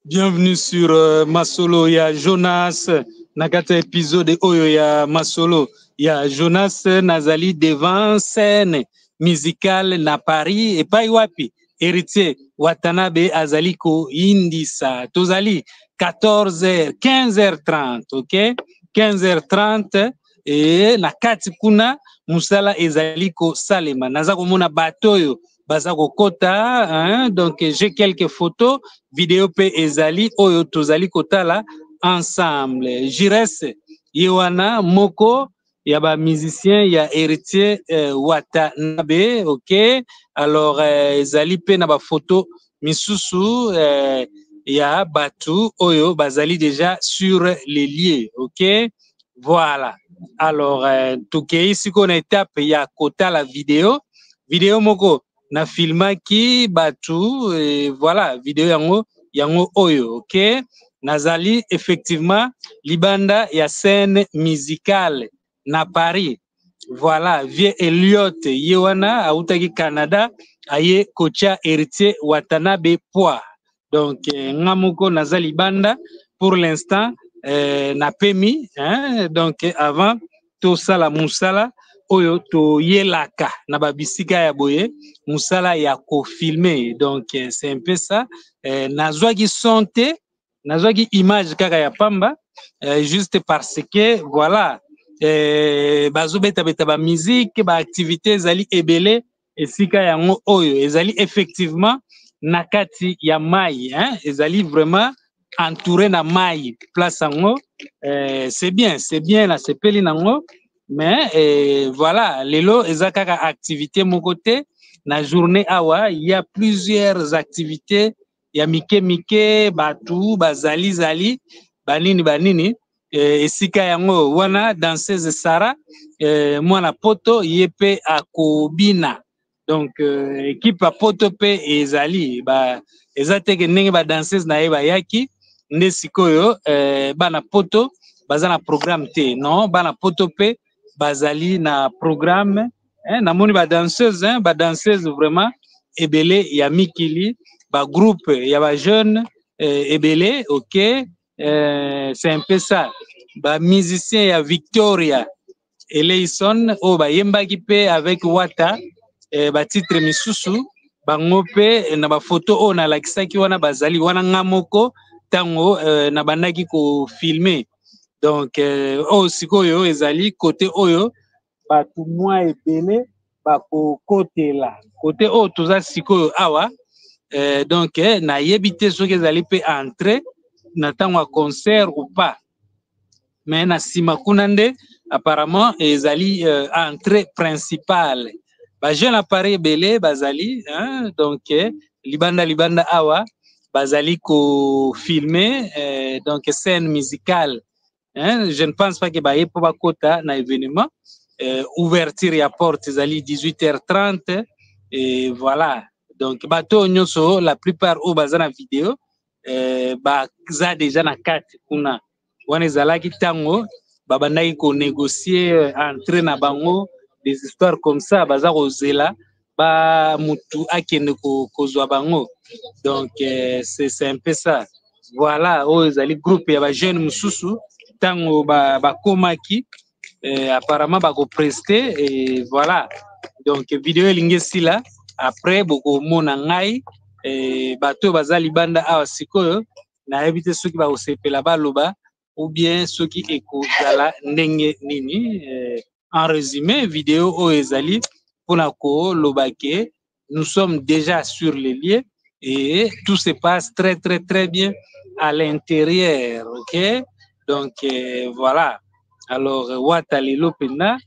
Bienvenue sur Masolo. Il y a Jonas. Nakata épisode Oyo ya Masolo. Il y a Jonas Nazali devant scène musicale na Paris et pas wapi. Héritier Watanabe Azaliko Indisa. Tozali 14h, 15h30, ok? 15h30 et na kati kuna musala ezaliko salema. Nazako mona batoyo bazako kota, hein? Donc j'ai quelques photos, vidéo pe ezali oyo tozali kotala ensemble. Jires Yewana Moko, il y a ba musicien, il y a Héritier Watanabe, ok? Alors ezali pe na ba photo misusu, il y a Batu Oyo bazali déjà sur les lieux, ok? Voilà. Alors tukei ici qu'on étape il y a kota la vidéo moko na filmaki Batu et voilà vidéo yango Oyo, ok? Nazali effectivement libanda ya scène musicale na Paris. Voilà, vieux Elliot Yewana autaki Canada aye kocha Héritier Watanabe Poa. Donc ngamoko nazali banda pour l'instant na pemi, hein? Donc avant to sala musala oyo to yelaka na babisika ya boye musala ya ko filmer. Donc c'est un peu ça. Nazwaki sonte, nazwaki image kaka ya pamba, juste parce que voilà, bazo beta beta ba musique ba activité ezali ebele esika yango oyo ezali effectivement nakati ya mai, hein? Ezali vraiment entouré na mai place yango, c'est bien na sepeli nango, mais voilà lelo ezakaka activité mon côté na journée awa il y a plusieurs activités ya mike batu bazali zali banini esika yango wana danseuse Sarah mwana poto yepe akobina. Donc équipe a poto pe ezali ba ezateke ndenge ba danseuse na eba yaki nde sikoyo bana poto baza na programme te, non bana poto pe bazali na programme, hein? Namoni ba danseuse vraiment ebele ya mikili ba groupe ya ba jeune ebele, ok? C'est un peu ça. Ba musicien ya Victoria Eleison o ba yembaki pe avec Wata ba titre misusu bango pe na ba photo o na lakisaki wana bazali wana ngamoko tango na bandaki ko filmer. Donc o sikoyo ezali côté oyo batu mwa ebele bako kotela côté o toza sikoyo awa. Donc na yebite soki ezali pe entrer na tango ya concert ou pas, mais na sima kuna nde apparemment ezali entrée principale. Ba jeune appareil belé bazali, hein? Donc libanda awa bazali ko filmer donc scène musicale, hein? Je ne pense pas que ba yepo ba kota na événement, ouverture ya porte ezali 18h30 et voilà. Donc bato nyonso la plupart au bazana vidéo baza déjà na kati kuna wana ezalaki tango babandaki ko négocier entre na bango des histoires comme ça baza kozela ba mutu akende kozwa bango. Donc c'est un peu ça. Voilà oyo ezali groupe ya ba jeune mususu tango bakomaki apparemment bako prester et voilà. Donc vidéo elingi esila après boko mona ngai bato bazali banda awa sikoyo na ebite soki ba osepela baloba ou bien soki ekozala ndenge nini. En résumé vidéo o ezali pona ko lobake nous sommes déjà sur les lieux et tout se passe très bien à l'intérieur, ok? Donc voilà. Alors wata lelo pena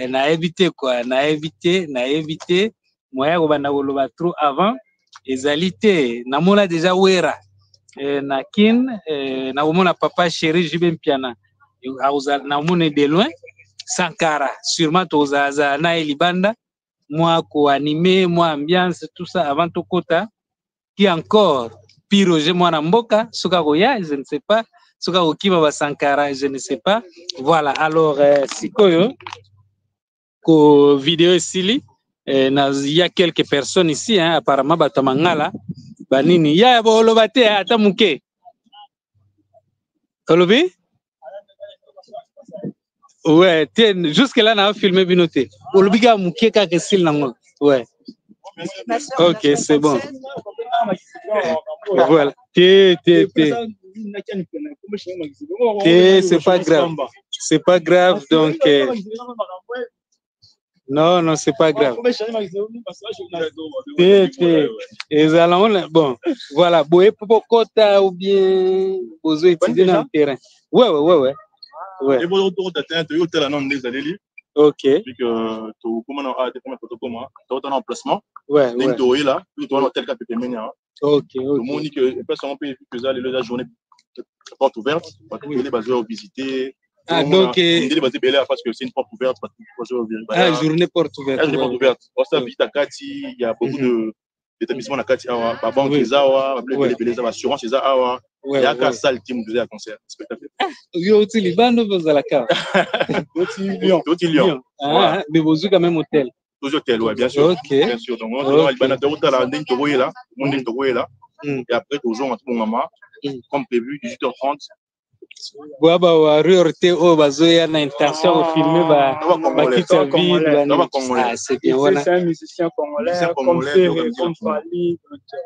na éviter quoi, na éviter moya ko bana koloba trop avant ezalité namona déjà wera na kin na omona papa chéri Jibe Mpiana namona de loin Sankara sûrement tozaza na elibanda moi ko animer moi ambiance tout ça avant to kota qui encore Piroge moi na mboka soka koya je ne sais pas soka okima ba Sankara je ne sais pas. Voilà alors sikoyo ko vidéo sili il y a quelques personnes ici, hein, apparemment batamangala banini ya bolo bate ata muke Olobi? Ouais, jusque là, on a filmé Binoté. Olobi ga mouké kake sil nango. Ouais. Ok, c'est bon. Voilà. C'est pas grave. C'est pas grave, donc. Non, non, c'est pas grave. Bon, voilà. Boé Popokota ou bien Bozo étudier dans le terrain. Ouais. Et bon, autour de terrain, tu as nom des années. Ok. Puis que tu as des photos comme moi. Tu as un emplacement. Ouais. Tu es là. Tu as un hôtel qui peut mener. Ok. Le monde dit que personne peut faire la journée porte ouverte. Parce que les bases à visiter. Ah, donc. Parce que c'est une porte ouverte. Ah, journée porte ouverte. Journée porte ouverte. Parce que vite à Kati, il y a beaucoup d'établissements à Kati. La banque des Awa, l'assurance des Awa. Il y a qu'un seul team de concert. Spectacle. Yo, tu es bando vous à la cave. D'autres Lyon. Ah, mais vous quand même hôtel. Tous hôtels, ouais, bien sûr. Ok. Bien sûr. Donc, on a de hôtel à Ndintogoye là. Et après, toujours, on moment, comme prévu, 18h30. Baba wa riorte o bazoya na intention de filmer ba kita vide. Ah, c'est bien voilà. C'est un musicien congolais comme Fali.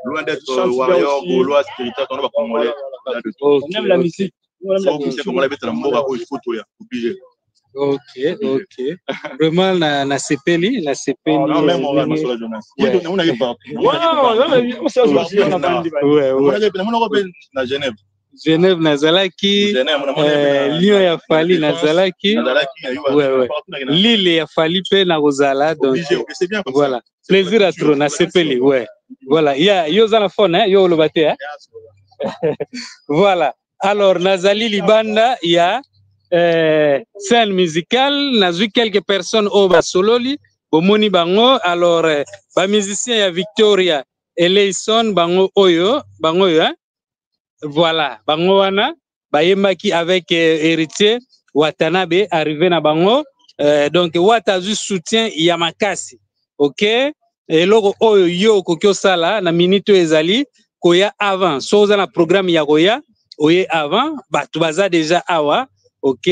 Loin d'être warrior, gaulois, spirituel, on va congolais. On aime la musique. Ok. Vraiment na sepeli. Non, même on va sur la jeunesse. On n'arrive pas. Ouais. Genève Nazalaki, Lyon ya Fali Nazalaki, ouais. Lille ya Fali pe na Rosala, donc voilà. Plaisir à trop na sepeli, ouais. Voilà, yo za la phone hein, yo le baté hein. Voilà. Alors Nazali Libanda, il y a scène musicale, n'a vu quelques personnes au basololi, bomoni bango, alors ba musicien ya Victoria, Eleison bango oyo, hein. Voilà, bango wana bayemaki avec héritier Watanabe arrivé na bango, donc Watazu soutien ya makasi. OK? Et logo oyo yo kokyo sala na minute ezali koya avant. Soza na programme ya koya oye avant, batu baza déjà awa. OK?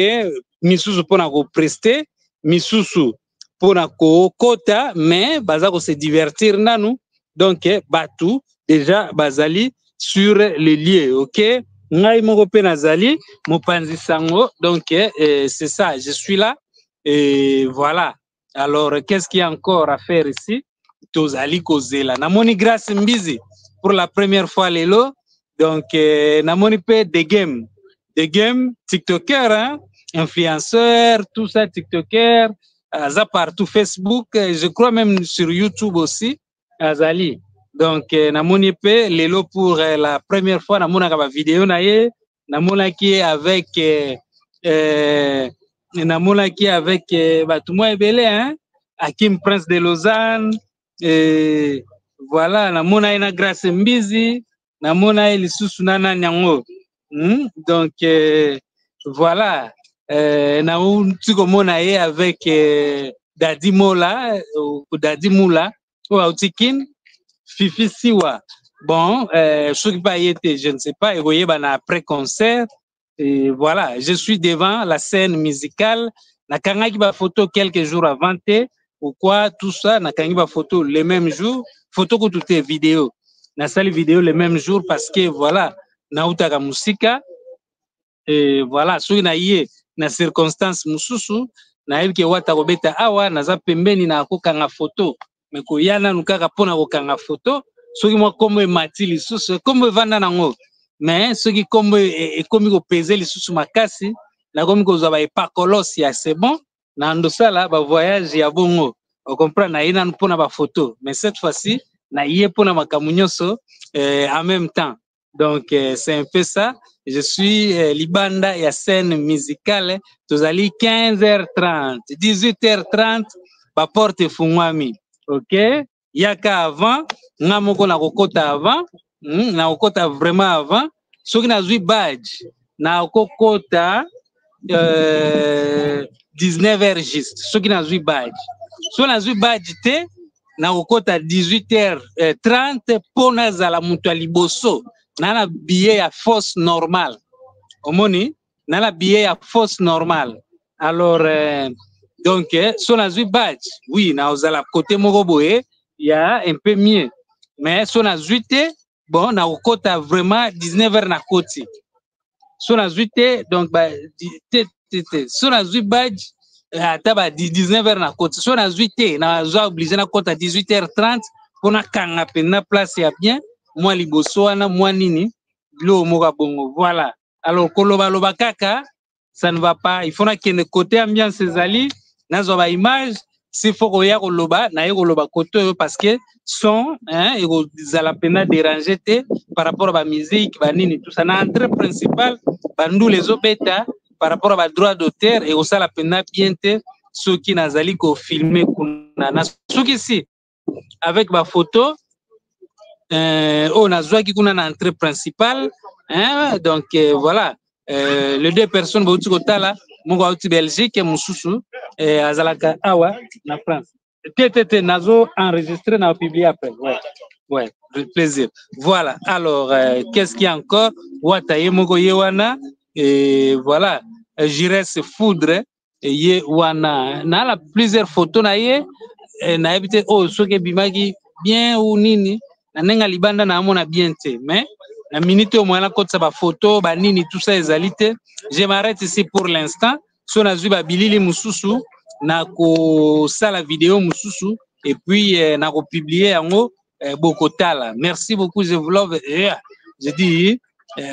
Misusu pona ko prester, misusu pona ko kota, mais baza ko se divertir nanu. Donc batu déjà bazali sur les lieux, ok? Ngai moko pe nazali mopanzi sango, donc c'est ça, je suis là et voilà. Alors qu'est-ce qu'il y a encore à faire ici? Tozali kozela namoni grâce mbizi pour la première fois lelo, donc namoni pe des games tiktoker hein? Influenceurs, tout ça tiktoker, ça partout Facebook, je crois même sur YouTube aussi, azali. Donc namoni pe lelo pour la première fois namona ka ba vidéo na ye namona ki avec batumwa ebele hein, Hakim Prince de Lausanne, voilà namona ina Grâce Mbizi, namona lisusu nana nyango. Donc voilà, na tiko mona ye avec Dadi Mola ou Dadi Moula ou Autikin Fifi Siwa. Bon, je ne sais pas, et après concert, et voilà, je suis devant la scène musicale. Nakangaki ba photo quelques jours avant, ou quoi, tout ça, nakangaki ba photo les mêmes jours, photo que toutes les vidéos. Na salle vidéo les mêmes jours parce que voilà, nautaka musika, et voilà, so na yé, na circonstance mususu, na yebike wata kobeta awa, naza pembeni na akokanga photo. Mais koyana nukaka pona kokanga photo soki moi comme mati lisusu comme vanda nango mais soki comme ekomi ko peser lisusu makasi na komi ko zaba epakolosi ya c'est bon na ndosala ba voyage ya bongo on comprend na ina pona ba photo mais cette fois-ci na yé pona makamunyoso en même temps donc c'est un peu ça. Je suis libanda ya scène musicale tozali 15h30 18h30 ba porte fungwami. OK, yaka avant nga moko na kokota avant na kokota vraiment avant soki nazwi badge na kokota 19h juste soki nazwi badge so nazwi badge te na kokota 18h30 pona zala mutu ya liboso na billet ya force normale omoni na la billet à fausse normale. Alors donc son azui badge oui na ozala côté moko boye il y a un peu mieux mais son azuité bon na okota vraiment 19h na koti son azuité donc ba son azui badge ataba 19h na koti son azuité na zo obligé na kota 18h30 pour na kanga pena place ya bien moi liboso wana moi nini lo moka bongo voilà alors koloba loba kaka ça ne va pas il faut na kende côté ambiance ezali nazo ba image s'il faut koya koloba na yekoloba côté parce que son hein et zala pena déranger te par rapport à la musique ba nini tout ça na entrée principale bandu les obeta par rapport à la droit d'auteur et aussi la pena bien te ceux qui nazali ko filmer kuna na ceux qui si avec ma photo on a joué qui kuna na entrée principale hein donc voilà les deux personnes bauti kotala moko auti Belgique mususu azalaka awa na France tete nazo enregistré na publier après ouais plaisir voilà alors qu'est-ce qu'il y a encore wataye moko yewana et voilà Jires Foudre ye wana na la plusieurs photos na ye na habité oh soke bimaki bien ou nini na nenga libanda na amona bien te mais la minute au moins la côte ça ba photo ba nini tout ça ezalité je m'arrête ici pour l'instant so na zuba bilili mususu na ko sala vidéo mususu et puis na ko publier yango bokotala merci beaucoup je vous love je dis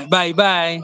bye bye